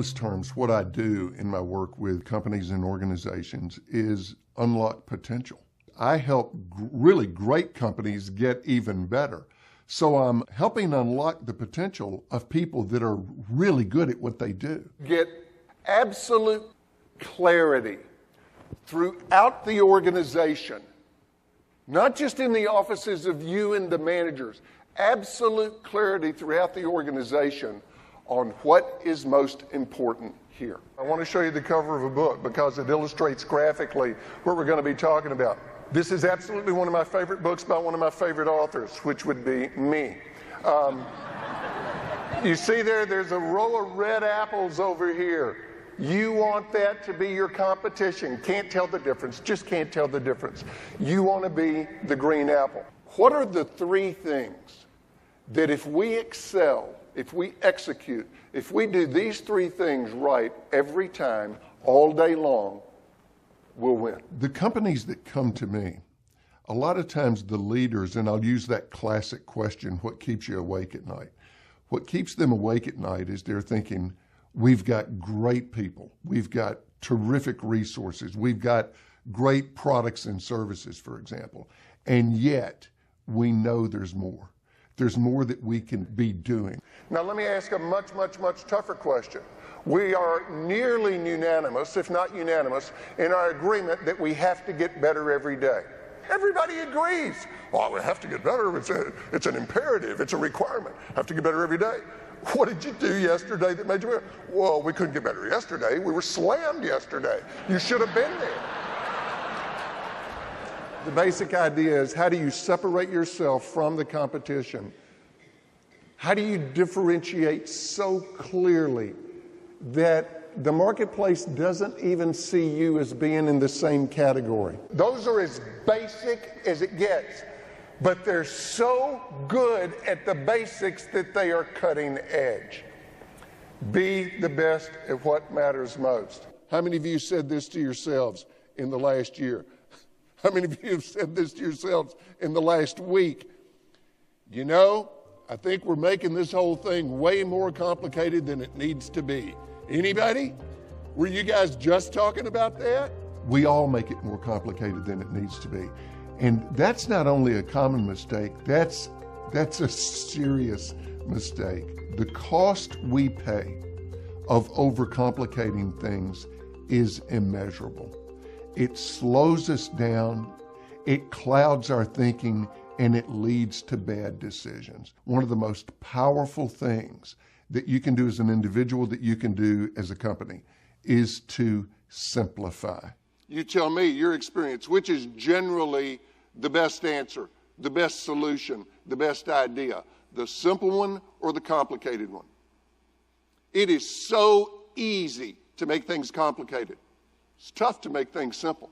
broadest terms, what I do in my work with companies and organizations is unlock potential. I help really great companies get even better. So I'm helping unlock the potential of people that are really good at what they do. Get absolute clarity throughout the organization, not just in the offices of you and the managers, absolute clarity throughout the organization on what is most important here. I want to show you the cover of a book because it illustrates graphically what we're going to be talking about. This is absolutely one of my favorite books by one of my favorite authors, which would be me. You see there's a row of red apples over here. You want that to be your competition. Can't tell the difference, just can't tell the difference. You want to be the green apple. What are the three things that if we excel, if we execute, if we do these three things right every time, all day long, we'll win? The companies that come to me, a lot of times the leaders, and I'll use that classic question, what keeps you awake at night? What keeps them awake at night is they're thinking, we've got great people, we've got terrific resources, we've got great products and services, for example, and yet we know there's more. There's more that we can be doing. Now let me ask a much, much, much tougher question. We are nearly unanimous, if not unanimous, in our agreement that we have to get better every day. Everybody agrees. Well, we have to get better. It's an imperative. It's a requirement. Have to get better every day. What did you do yesterday that made you better? Well, we couldn't get better yesterday. We were slammed yesterday. You should have been there. The basic idea is, how do you separate yourself from the competition? How do you differentiate so clearly that the marketplace doesn't even see you as being in the same category? Those are as basic as it gets, but they're so good at the basics that they are cutting edge. Be the best at what matters most. How many of you said this to yourselves in the last year? How many of you have said this to yourselves in the last week? You know, I think we're making this whole thing way more complicated than it needs to be. Anybody? Were you guys just talking about that? We all make it more complicated than it needs to be. And that's not only a common mistake, that's a serious mistake. The cost we pay of overcomplicating things is immeasurable. It slows us down, it clouds our thinking, and it leads to bad decisions. One of the most powerful things that you can do as an individual, that you can do as a company, is to simplify. You tell me your experience, which is generally the best answer, the best solution, the best idea, the simple one or the complicated one? It is so easy to make things complicated. It's tough to make things simple.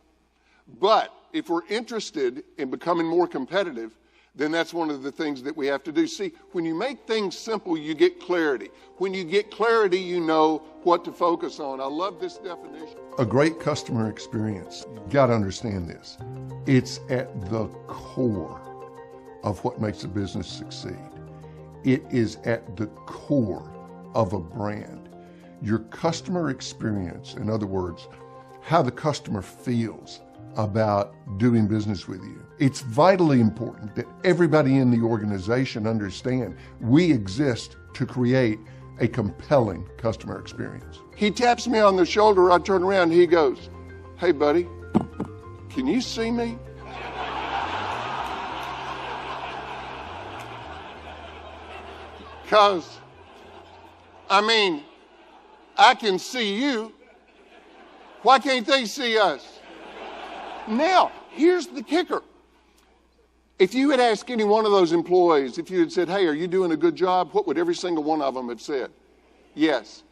But if we're interested in becoming more competitive, then that's one of the things that we have to do. See, when you make things simple, you get clarity. When you get clarity, you know what to focus on. I love this definition. A great customer experience, you got to understand this. It's at the core of what makes a business succeed. It is at the core of a brand. Your customer experience, in other words, how the customer feels about doing business with you. It's vitally important that everybody in the organization understand we exist to create a compelling customer experience. He taps me on the shoulder, I turn around, he goes, "Hey buddy, can you see me?" Because, I can see you. Why can't they see us? Now, here's the kicker. If you had asked any one of those employees, if you had said, "Hey, are you doing a good job?" what would every single one of them have said? Yes.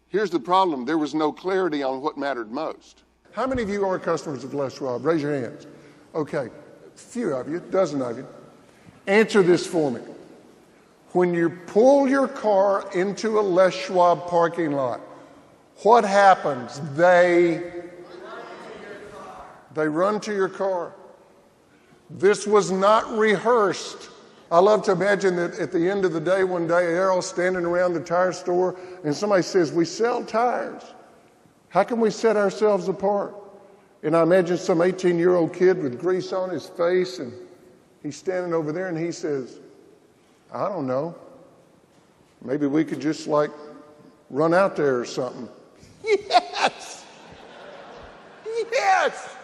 Here's the problem. There was no clarity on what mattered most. How many of you are customers of Les Schwab? Raise your hands. Okay, a few of you, a dozen of you. Answer this for me. When you pull your car into a Les Schwab parking lot, what happens? They run to your car. This was not rehearsed. I love to imagine that at the end of the day, one day, they're all standing around the tire store and somebody says, we sell tires. How can we set ourselves apart? And I imagine some 18-year-old kid with grease on his face, and he's standing over there and he says, I don't know. Maybe we could just run out there or something. Yes! Yes!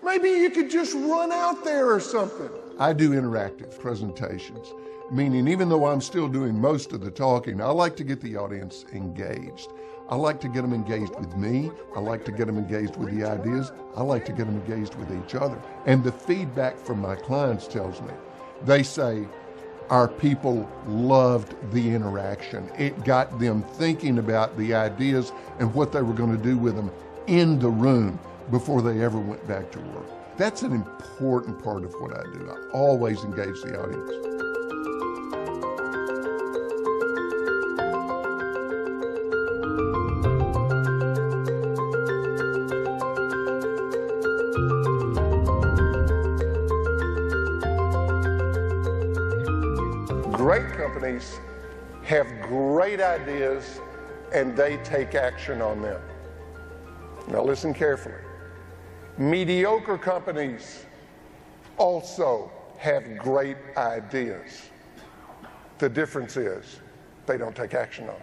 Maybe you could just run out there or something. I do interactive presentations, meaning even though I'm still doing most of the talking, I like to get the audience engaged. I like to get them engaged with me. I like to get them engaged with the ideas. I like to get them engaged with each other. And the feedback from my clients tells me, they say, our people loved the interaction. It got them thinking about the ideas and what they were going to do with them in the room before they ever went back to work. That's an important part of what I do. I always engage the audience. Great companies have great ideas and they take action on them. Now listen carefully. Mediocre companies also have great ideas. The difference is they don't take action on it.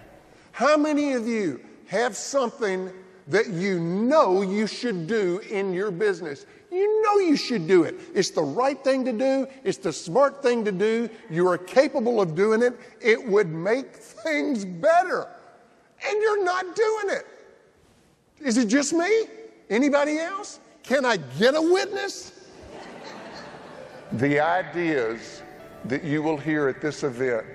How many of you have something that you know you should do in your business? You know you should do it. It's the right thing to do. It's the smart thing to do. You are capable of doing it. It would make things better. And you're not doing it. Is it just me? Anybody else? Can I get a witness? The ideas that you will hear at this event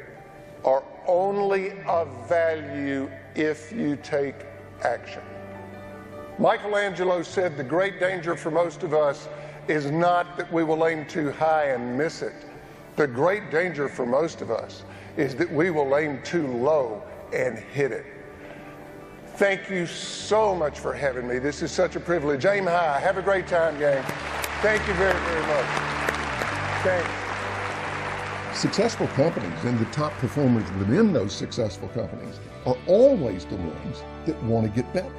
are only of value if you take action. Michelangelo said the great danger for most of us is not that we will aim too high and miss it. The great danger for most of us is that we will aim too low and hit it. Thank you so much for having me. This is such a privilege. Aim high. Have a great time, gang. Thank you very, very much. Thanks. Successful companies and the top performers within those successful companies are always the ones that want to get better.